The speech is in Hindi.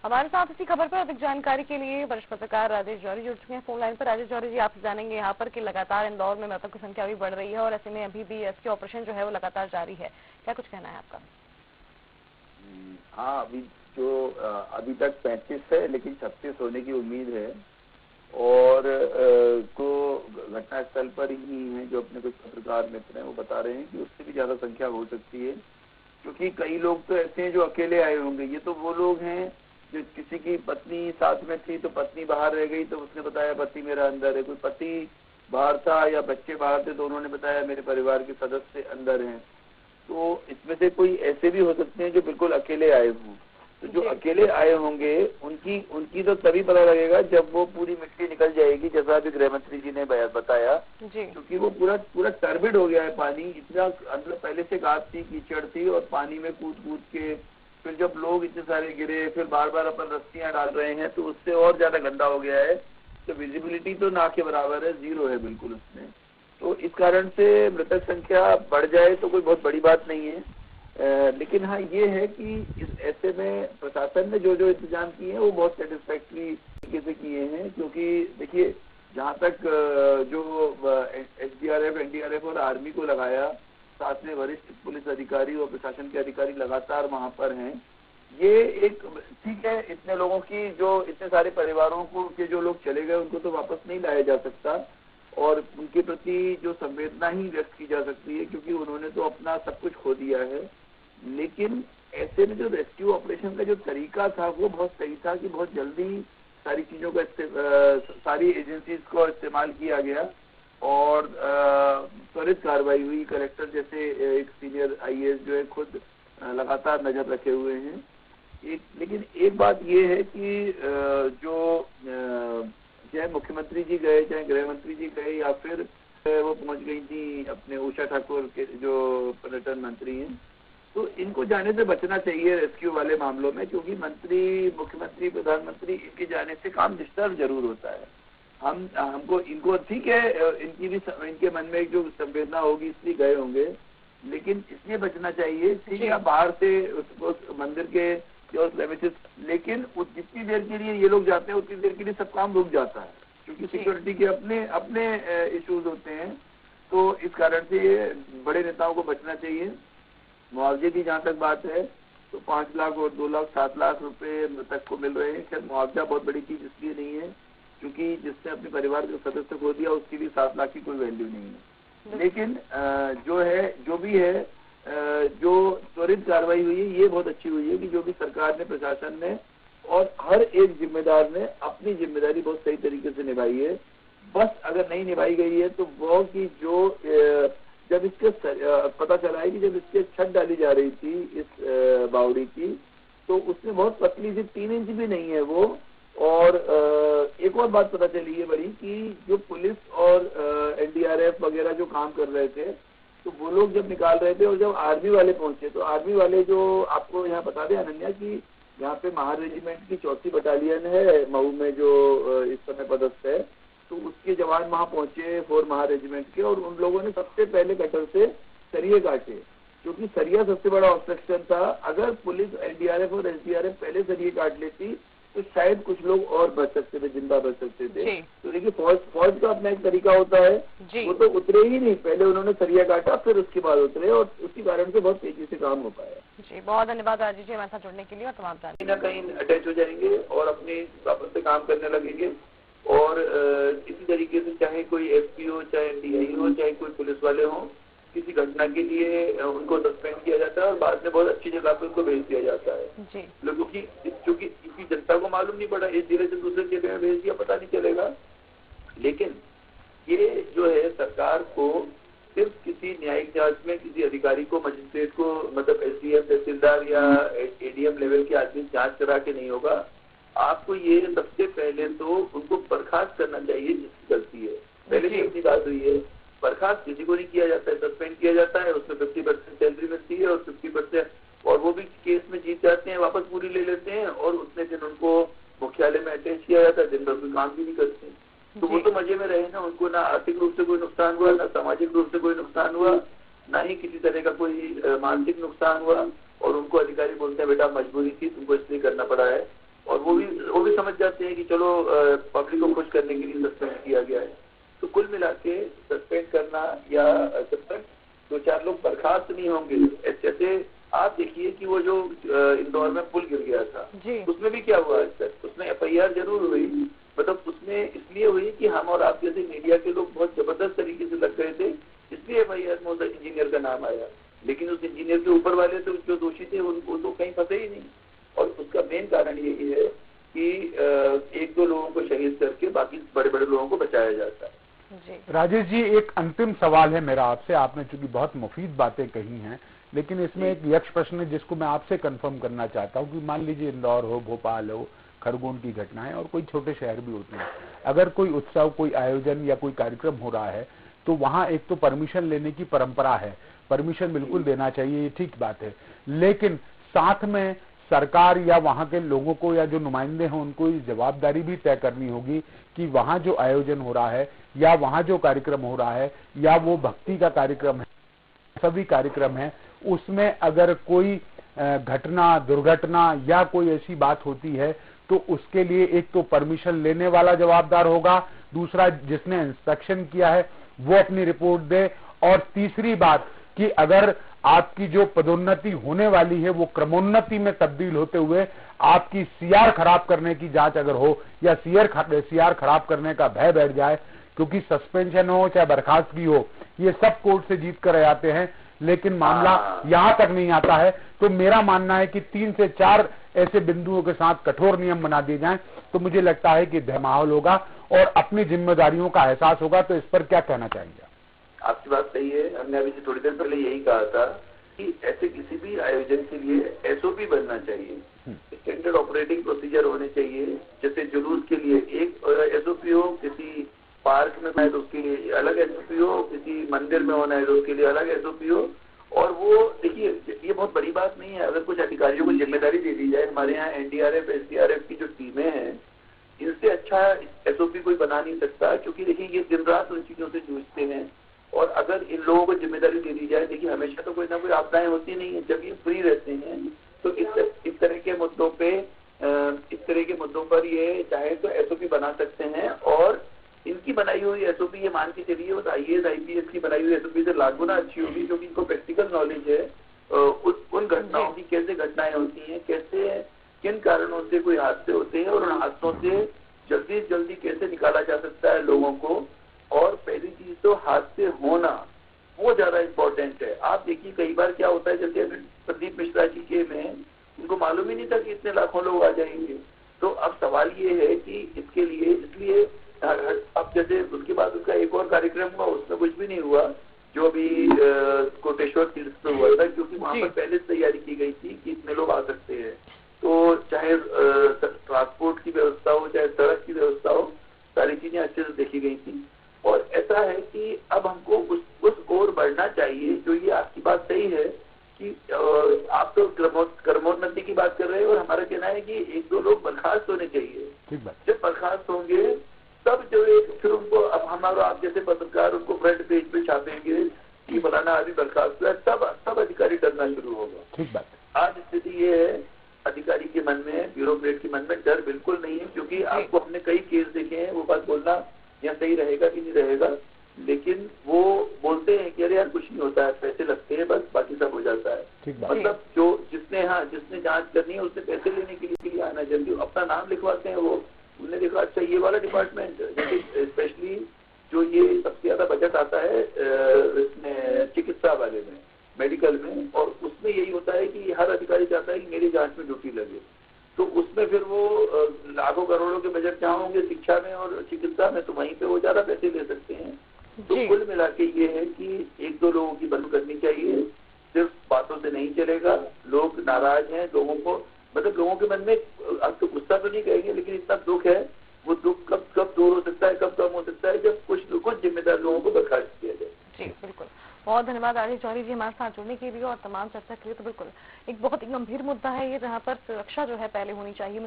हमारे साथ इसी खबर पर अधिक जानकारी के लिए वरिष्ठ पत्रकार राजेश जौहरी जुड़ चुके हैं फोन लाइन पर। राजेश जौहरी जी, आपसे जानेंगे यहाँ पर कि लगातार इंदौर में मृतकों की संख्या भी बढ़ रही है और ऐसे में अभी भी रेस्क्यू ऑपरेशन जो है वो लगातार जारी है, क्या कुछ कहना है आपका? हाँ, अभी तक 35 है, लेकिन 36 होने की उम्मीद है। और को घटनास्थल पर ही हैं जो अपने कुछ पत्रकार मित्र हैं, वो बता रहे हैं कि उससे भी ज्यादा संख्या हो सकती है, क्योंकि कई लोग तो ऐसे हैं जो अकेले आए होंगे। ये तो वो लोग हैं जो किसी की पत्नी साथ में थी तो पत्नी बाहर रह गई तो उसने बताया पति मेरा अंदर है, कोई पति बाहर था या बच्चे बाहर थे तो उन्होंने बताया मेरे परिवार के सदस्य अंदर हैं। तो इसमें से कोई ऐसे भी हो सकते हैं जो बिल्कुल अकेले आए हों। तो जो अकेले आए होंगे उनकी तो तभी पता लगेगा जब वो पूरी मिट्टी निकल जाएगी, जैसा अभी गृह मंत्री जी ने बताया, क्योंकि वो पूरा टर्बिड हो गया है पानी। इतना अंदर पहले से गाद थी, कीचड़ थी, और पानी में कूद कूद के फिर जब लोग इतने सारे गिरे, फिर बार बार अपन रस्सियां डाल रहे हैं, तो उससे और ज्यादा गंदा हो गया है। तो विजिबिलिटी तो ना के बराबर है, जीरो है बिल्कुल उसमें। तो इस कारण से मृतक संख्या बढ़ जाए तो कोई बहुत बड़ी बात नहीं है। लेकिन हाँ, ये है कि इस ऐसे में प्रशासन ने जो जो इंतजाम किए हैं वो बहुत सेटिस्फैक्ट्री तरीके से किए हैं, क्योंकि देखिए जहाँ तक जो एसडीआरएफ, एनडीआरएफ और आर्मी को लगाया, साथ में वरिष्ठ पुलिस अधिकारी और प्रशासन के अधिकारी लगातार वहाँ पर हैं। ये एक ठीक है, इतने लोगों की जो इतने सारे परिवारों को के जो लोग चले गए उनको तो वापस नहीं लाया जा सकता, और उनके प्रति जो संवेदना ही व्यक्त की जा सकती है, क्योंकि उन्होंने तो अपना सब कुछ खो दिया है। लेकिन ऐसे में जो रेस्क्यू ऑपरेशन का जो तरीका था वो बहुत सही था कि बहुत जल्दी सारी चीजों का सारी एजेंसीज को इस्तेमाल किया गया और त्वरित कार्रवाई हुई। कलेक्टर जैसे एक सीनियर आईएएस जो है खुद लगातार नजर रखे हुए हैं। लेकिन एक बात ये है कि जो चाहे मुख्यमंत्री जी गए, चाहे गृह मंत्री जी गए, या फिर वो पहुंच गई थी अपने उषा ठाकुर के जो पर्यटन मंत्री हैं, तो इनको जाने से बचना चाहिए रेस्क्यू वाले मामलों में, क्योंकि मंत्री, मुख्यमंत्री, प्रधानमंत्री, इनके जाने से काम डिस्टर्ब जरूर होता है। हमको इनको ठीक है, इनके मन में जो संवेदना होगी इसलिए गए होंगे, लेकिन इसलिए बचना चाहिए। ठीक है, बाहर से उस मंदिर के लेकिन जितनी देर के लिए ये लोग जाते हैं उतनी देर के लिए सब काम रुक जाता है, क्योंकि सिक्योरिटी के अपने इश्यूज होते हैं। तो इस कारण से ये बड़े नेताओं को बचना चाहिए। मुआवजे की जहाँ तक बात है तो 5 लाख और 2 लाख 7 लाख रुपए मृतक को मिल रहे हैं। खैर मुआवजा बहुत बड़ी चीज इसलिए नहीं है क्योंकि जिसने अपने परिवार के सदस्य खो दिया उसके लिए 7 लाख की कोई वैल्यू नहीं है। लेकिन जो भी है, जो त्वरित कार्रवाई हुई है ये बहुत अच्छी हुई है कि जो भी सरकार ने, प्रशासन ने और हर एक जिम्मेदार ने अपनी जिम्मेदारी बहुत सही तरीके से निभाई है। बस अगर नहीं निभाई गई है तो वो कि जो जब इसके पता चला है कि जब इसके छत डाली जा रही थी इस बावड़ी की, तो उसमें बहुत पतली सी 3 इंच भी नहीं है वो। और एक और बात पता चली है बड़ी कि जो पुलिस और एनडीआरएफ वगैरह जो काम कर रहे थे, तो वो लोग जब निकाल रहे थे और जब आर्मी वाले पहुंचे, तो आर्मी वाले जो आपको यहाँ बता दें अनन्या कि यहाँ पे महार रेजिमेंट की 4ठी बटालियन है मऊ में जो इस समय पदस्थ है, तो उसके जवान वहां पहुंचे 4 महार रेजिमेंट के, और उन लोगों ने सबसे पहले कटर से सरिये काटे, क्योंकि सरिया सबसे बड़ा ऑब्स्ट्रक्शन था। अगर पुलिस, एनडीआरएफ और एसडीआरएफ पहले सरिये काट लेती तो शायद कुछ लोग और बच सकते थे, जिंदा बच सकते थे। तो देखिए फौज का अपना एक तरीका होता है, वो तो उतरे ही नहीं, पहले उन्होंने सरिया काटा फिर उसके बाद उतरे, और उसी कारण से बहुत तेजी से काम हो पाया। जी, बहुत धन्यवाद राजीव जी हमारे साथ जुड़ने के लिए और तमाम कहीं ना कहीं अटैच हो जाएंगे और अपने वापस से काम करने लगेंगे। और इसी तरीके से चाहे कोई एसपी हो, चाहे डीआई हो, चाहे कोई पुलिस वाले हों, किसी घटना के लिए उनको सस्पेंड किया जाता है और बाद में बहुत अच्छी जगह पे उनको भेज दिया जाता है। लोगों की, क्योंकि किसी जनता को मालूम नहीं पड़ा, एक जिले से दूसरे जिले में भेज दिया, पता नहीं चलेगा। लेकिन ये जो है सरकार को सिर्फ किसी न्यायिक जांच में किसी अधिकारी को, मजिस्ट्रेट को, मतलब एसडीएम, तहसीलदार या एडीएम लेवल के आदमी जांच करा के नहीं होगा। आपको ये सबसे पहले तो उनको बर्खास्त करना चाहिए जिसकी गलती है। पहले भी अपनी बात हुई है, बर्खास्त किसी को नहीं किया जाता है, सस्पेंड किया जाता है, उसमें 50% सैलरी मिलती है और 50%, और वो भी केस में जीत जाते हैं, वापस पूरी ले लेते हैं, और उतने दिन उनको मुख्यालय में अटैच किया जाता है, दिन भर कोई काम भी नहीं करते। तो वो तो मजे में रहे ना, उनको ना आर्थिक रूप से कोई नुकसान हुआ, ना सामाजिक रूप से कोई नुकसान हुआ, ना ही किसी तरह का कोई मानसिक नुकसान हुआ, और उनको अधिकारी बोलते हैं बेटा मजबूरी थी, तुमको इसलिए करना पड़ा है। और समझते हैं कि चलो पब्लिक को खुश करने के लिए सस्पेंड किया गया है। तो कुल मिला के सस्पेंड करना या सस्पेंड 2-4 लोग बर्खास्त नहीं होंगे। जैसे आप देखिए कि वो जो इंदौर में पुल गिर गया था, उसमें भी क्या हुआ आज तक? उसमें FIR जरूर हुई, मतलब उसमें इसलिए हुई कि हम और आप जैसे मीडिया के लोग बहुत जबरदस्त तरीके से लग गए थे, इसलिए FIR में उस इंजीनियर का नाम आया। लेकिन उस इंजीनियर के ऊपर वाले तो जो दोषी थे उनको तो कहीं फंसे ही नहीं। और उसका मेन कारण यही है कि 1-2 लोगों को शहीद करके बाकी बड़े बड़े लोगों को बचाया जाता है। राजेश जी, एक अंतिम सवाल है मेरा आपसे। आपने चूंकि बहुत मुफीद बातें कही हैं, लेकिन इसमें एक यक्ष प्रश्न है जिसको मैं आपसे कंफर्म करना चाहता हूं कि मान लीजिए इंदौर हो, भोपाल हो, खरगोन की घटनाएं और कोई छोटे शहर भी होते हैं, अगर कोई उत्सव, कोई आयोजन या कोई कार्यक्रम हो रहा है तो वहां एक तो परमिशन लेने की परंपरा है, परमिशन बिल्कुल देना चाहिए, ये ठीक बात है। लेकिन साथ में सरकार या वहां के लोगों को या जो नुमाइंदे हैं उनको ये जवाबदारी भी तय करनी होगी कि वहां जो आयोजन हो रहा है या वहां जो कार्यक्रम हो रहा है या वो भक्ति का कार्यक्रम है, सभी कार्यक्रम है, उसमें अगर कोई घटना, दुर्घटना या कोई ऐसी बात होती है तो उसके लिए एक तो परमिशन लेने वाला जवाबदार होगा, दूसरा जिसने इंस्पेक्शन किया है वो अपनी रिपोर्ट दे, और तीसरी बात कि अगर आपकी जो पदोन्नति होने वाली है वो क्रमोन्नति में तब्दील होते हुए आपकी CR खराब करने की जांच अगर हो या CR खराब करने का भय बैठ जाए, क्योंकि सस्पेंशन हो चाहे बर्खास्तगी हो, ये सब कोर्ट से जीत कर आते हैं, लेकिन मामला यहां तक नहीं आता है। तो मेरा मानना है कि 3 से 4 ऐसे बिंदुओं के साथ कठोर नियम बना दिए जाएं तो मुझे लगता है कि माहौल होगा और अपनी जिम्मेदारियों का एहसास होगा। तो इस पर क्या कहना चाहेंगे? आपकी बात सही है। हमने अभी थोड़ी देर पहले यही कहा था कि ऐसे किसी भी आयोजन के लिए SOP बनना चाहिए, स्टैंडर्ड ऑपरेटिंग प्रोसीजर होने चाहिए। जैसे जुलूस के लिए एक SOP हो, किसी पार्क में है तो उसके लिए अलग SOP हो, किसी मंदिर में होना है तो उसके लिए अलग SOP हो। और वो देखिए, ये बहुत बड़ी बात नहीं है अगर कुछ अधिकारियों को जिम्मेदारी दे दी जाए। हमारे यहाँ NDRF, SDRF की जो टीमें हैं, इनसे अच्छा SOP कोई बना नहीं सकता, क्योंकि देखिए ये दिन रात उन चीजों से जूझते हैं। और अगर इन लोगों को जिम्मेदारी दे दी जाए, देखिए हमेशा तो कोई ना कोई आपदाएं होती नहीं है, जब ये फ्री रहते हैं तो इस तरह के मुद्दों पे, इस तरह के मुद्दों पर ये चाहे तो SOP बना सकते हैं। और इनकी बनाई हुई SOP ये मान के चलिए उस IAS IPS की बनाई हुई SOP से लाख गुना अच्छी होगी, क्योंकि इनको प्रैक्टिकल नॉलेज है उन घटनाओं की, कैसे घटनाएं होती हैं, कैसे किन कारणों से कोई हादसे होते हैं और उन हादसों से जल्दी से जल्दी कैसे निकाला जा सकता है लोगों को। और पहली चीज तो हादसे होना वो ज्यादा इम्पोर्टेंट है। आप देखिए कई बार क्या होता है, जैसे प्रदीप मिश्रा जी के में उनको मालूम ही नहीं था कि इतने लाखों लोग आ जाएंगे। तो अब सवाल ये है कि इसके लिए, इसलिए अब जैसे उसके बाद उसका एक और कार्यक्रम हुआ, उसमें कुछ भी नहीं हुआ जो अभी कोटेश्वर तीर्थ पे हुआ था, क्योंकि वहां पर पहले से तैयारी की गई थी कि इतने लोग आ सकते हैं। तो चाहे ट्रांसपोर्ट की व्यवस्था हो, चाहे सड़क की व्यवस्था हो, सारी चीजें अच्छे से देखी गई थी। और ऐसा है कि अब हमको उस ओर बढ़ना चाहिए। जो ये आपकी बात सही है कि आप तो क्रमोन्नति की बात कर रहे हैं, और हमारा कहना है कि 1-2 लोग बर्खास्त होने चाहिए। जब बर्खास्त होंगे तब जो फिर उनको, अब हमारा आप जैसे पत्रकार उनको फ्रंट पेज पे छापेंगे कि फलाना आदमी बर्खास्त हुआ, तब अधिकारी डरना शुरू होगा। ठीक बात। आज स्थिति ये है, अधिकारी के मन में, ब्यूरोक्रेट के मन में डर बिल्कुल नहीं है, क्योंकि आपको हमने कई केस देखे हैं। वो बात बोलना या सही रहेगा कि नहीं रहेगा, लेकिन वो बोलते हैं कि अरे यार कुछ नहीं होता है, पैसे लगते हैं बस, बाकी सब हो जाता है। मतलब जिसने जांच करनी है उससे पैसे लेने के लिए आना, जल्दी अपना नाम लिखवाते हैं। वो उन्होंने देखा अच्छा ये वाला डिपार्टमेंट, जैसे स्पेशली जो ये सबसे ज्यादा बजट आता है इसमें चिकित्सा वाले में, मेडिकल में, और उसमें यही होता है कि हर अधिकारी चाहता है कि मेरी जांच में ड्यूटी लगे। तो उसमें फिर वो लाखों करोड़ों के बजट जहाँ होंगे शिक्षा में और चिकित्सा में, तो वहीं पे वो ज्यादा पैसे ले सकते हैं। तो कुल मिला के ये है कि 1-2 लोगों की बंद करनी चाहिए, सिर्फ बातों से नहीं चलेगा। लोग नाराज हैं, लोगों को, मतलब लोगों के मन में अब तो गुस्सा तो नहीं कहेंगे, लेकिन इतना दुख है, वो दुख कब दूर हो सकता है, कब कम हो सकता है, जब कुछ जिम्मेदार लोगों को बर्खास्त किया जाए। जी बिल्कुल, बहुत धन्यवाद राजेश जौहरी जी हमारे साथ जुड़ने के लिए और तमाम चर्चा के लिए। तो बिल्कुल एक बहुत ही गंभीर मुद्दा है ये, जहाँ पर सुरक्षा जो है पहले होनी चाहिए।